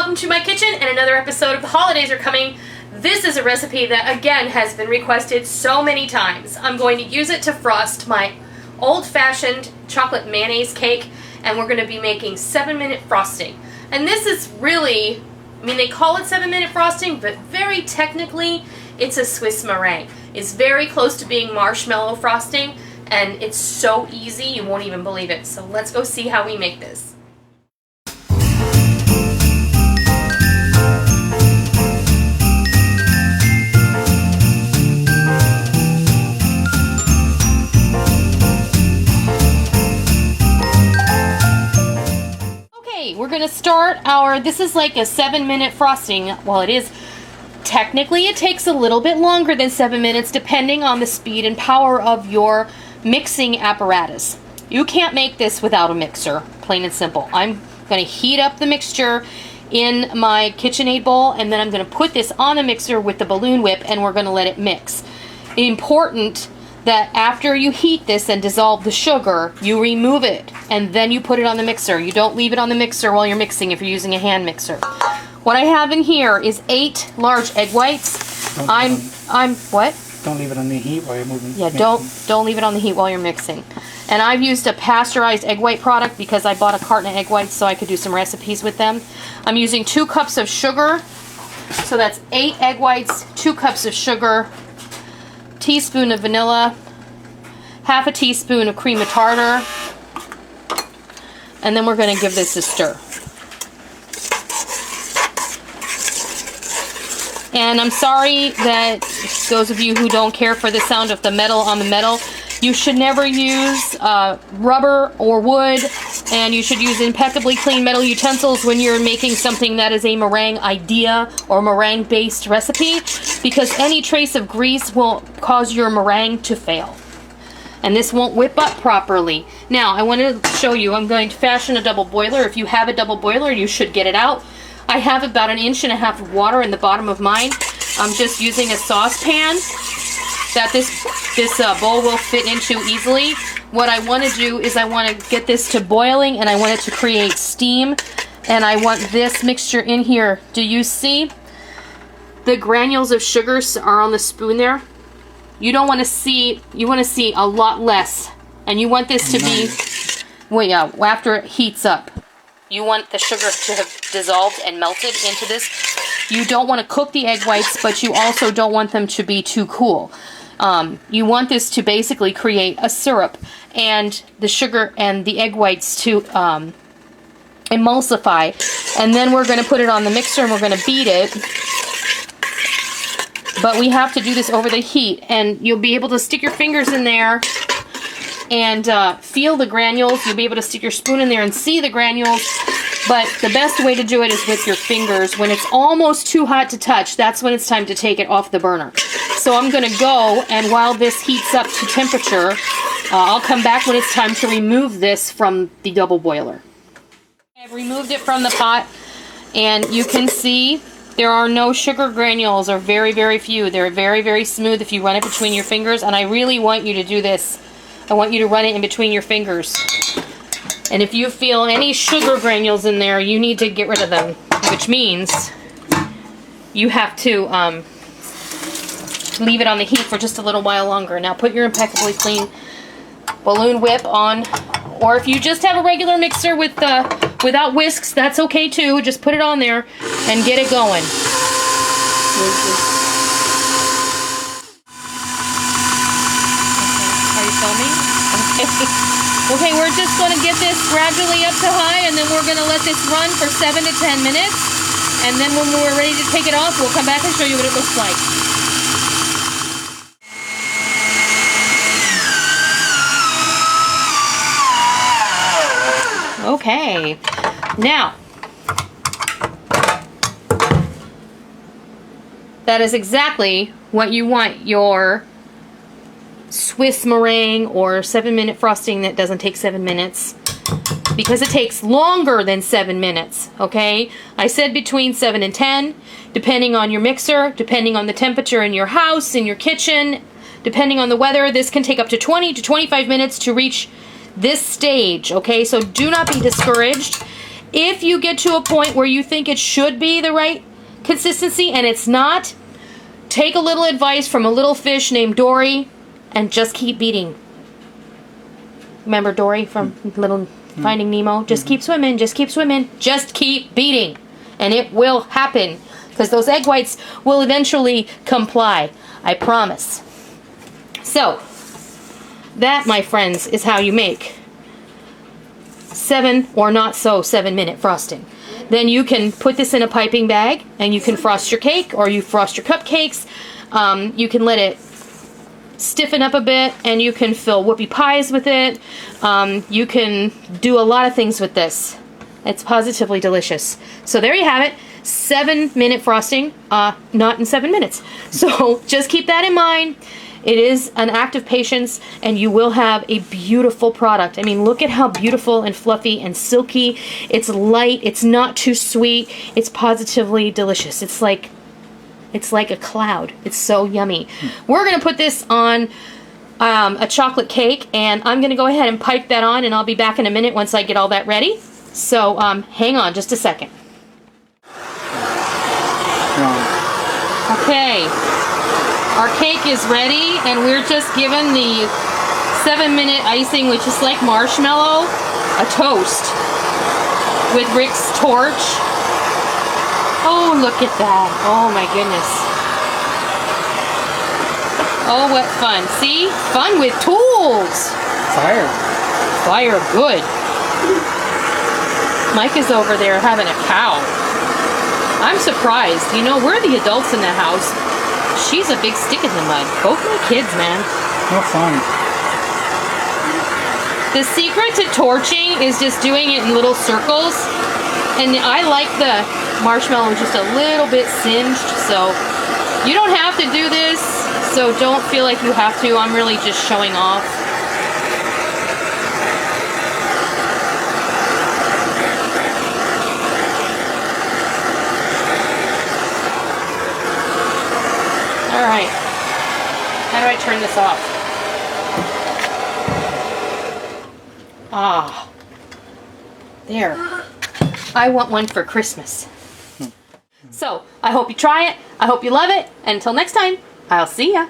welcome to my kitchen and another episode of The Holidays Are Coming. This is a recipe that again has been requested so many times. I'm going to use it to frost my old-fashioned chocolate mayonnaise cake, and we're going to be making 7-minute frosting. And this is really, I mean, they call it 7-minute frosting, but very technically it's a Swiss meringue. It's very close to being marshmallow frosting, and it's so easy you won't even believe it. So let's go see how we make this. We're going to start this is like a 7-minute frosting. Well, it is, technically it takes a little bit longer than 7 minutes depending on the speed and power of your mixing apparatus. You can't make this without a mixer, plain and simple. I'm going to heat up the mixture in my KitchenAid bowl, and then I'm going to put this on the mixer with the balloon whip, and we're going to let it mix. Important that after you heat this and dissolve the sugar, you remove it and then you put it on the mixer. You don't leave it on the mixer while you're mixing if you're using a hand mixer. What I have in here is 8 large egg whites. What? Don't leave it on the heat while you're moving. Yeah, don't leave it on the heat while you're mixing. And I've used a pasteurized egg white product because I bought a carton of egg whites so I could do some recipes with them. I'm using 2 cups of sugar. So that's 8 egg whites, 2 cups of sugar, teaspoon of vanilla, half a teaspoon of cream of tartar, and then we're going to give this a stir. And I'm sorry that those of you who don't care for the sound of the metal on the metal, you should never use rubber or wood, and you should use impeccably clean metal utensils when you're making something that is a meringue idea or meringue based recipe, because any trace of grease will cause your meringue to fail. And this won't whip up properly. Now, I wanted to show you, I'm going to fashion a double boiler. If you have a double boiler, you should get it out. I have about 1.5 inches of water in the bottom of mine. I'm just using a saucepan that this bowl will fit into easily. What I want to do is I want to get this to boiling, and I want it to create steam, and I want this mixture in here. Do you see the granules of sugar are on the spoon there? You don't want to see, you want to see a lot less, and you want this to be, well, yeah, after it heats up. You want the sugar to have dissolved and melted into this. You don't want to cook the egg whites, but you also don't want them to be too cool. You want this to basically create a syrup, and the sugar and the egg whites to emulsify. And then we're going to put it on the mixer and we're going to beat it. But we have to do this over the heat, and you'll be able to stick your fingers in there and feel the granules. You'll be able to stick your spoon in there and see the granules, but the best way to do it is with your fingers. When it's almost too hot to touch, that's when it's time to take it off the burner. So I'm going to go, and while this heats up to temperature, I'll come back when it's time to remove this from the double boiler. I've removed it from the pot, and you can see there are no sugar granules, or very, very few. They're very, very smooth if you run it between your fingers, and I really want you to do this. I want you to run it in between your fingers. And if you feel any sugar granules in there, you need to get rid of them, which means you have to leave it on the heat for just a little while longer. Now put your impeccably clean balloon whip on, or if you just have a regular mixer with without whisks, that's okay too. Just put it on there and get it going. Are you filming? Okay. Okay, we're just going to get this gradually up to high, and then we're going to let this run for 7 to 10 minutes. And then when we're ready to take it off, we'll come back and show you what it looks like. Okay, now, that is exactly what you want your Swiss meringue or 7-minute frosting that doesn't take 7 minutes, because it takes longer than 7 minutes, okay? I said between 7 and 10, depending on your mixer, depending on the temperature in your house, in your kitchen, depending on the weather. This can take up to 20 to 25 minutes to reach this stage, okay? So do not be discouraged. If you get to a point where you think it should be the right consistency and it's not, take a little advice from a little fish named Dory and just keep beating. Remember Dory from Little Finding Nemo? Just keep swimming, just keep swimming, just keep beating. And it will happen. Because those egg whites will eventually comply. I promise. So, that, my friends, is how you make 7 or not so 7-minute frosting. Then you can put this in a piping bag and you can frost your cake or you frost your cupcakes. You can let it stiffen up a bit and you can fill whoopie pies with it. You can do a lot of things with this. It's positively delicious. So there you have it. 7-minute frosting, not in 7 minutes. So just keep that in mind. It is an act of patience and you will have a beautiful product. I mean, look at how beautiful and fluffy and silky. It's light, it's not too sweet, it's positively delicious. It's like a cloud. It's so yummy. We're gonna put this on a chocolate cake and I'm gonna go ahead and pipe that on and I'll be back in a minute once I get all that ready. So hang on just a second. Okay, our cake is ready and we're just given the 7-minute icing, which is like marshmallow, a toast with Rick's torch. Oh, look at that. Oh my goodness. Oh, what fun. See? Fun with tools. Fire. Fire, good. Mike is over there having a cow. I'm surprised. You know, we're the adults in the house. She's a big stick in the mud. Both my kids, man. No fun. The secret to torching is just doing it in little circles. And I like the marshmallow just a little bit singed. So you don't have to do this. So don't feel like you have to. I'm really just showing off. Alright, how do I turn this off? Ah, there. I want one for Christmas. So, I hope you try it, I hope you love it, and until next time, I'll see ya.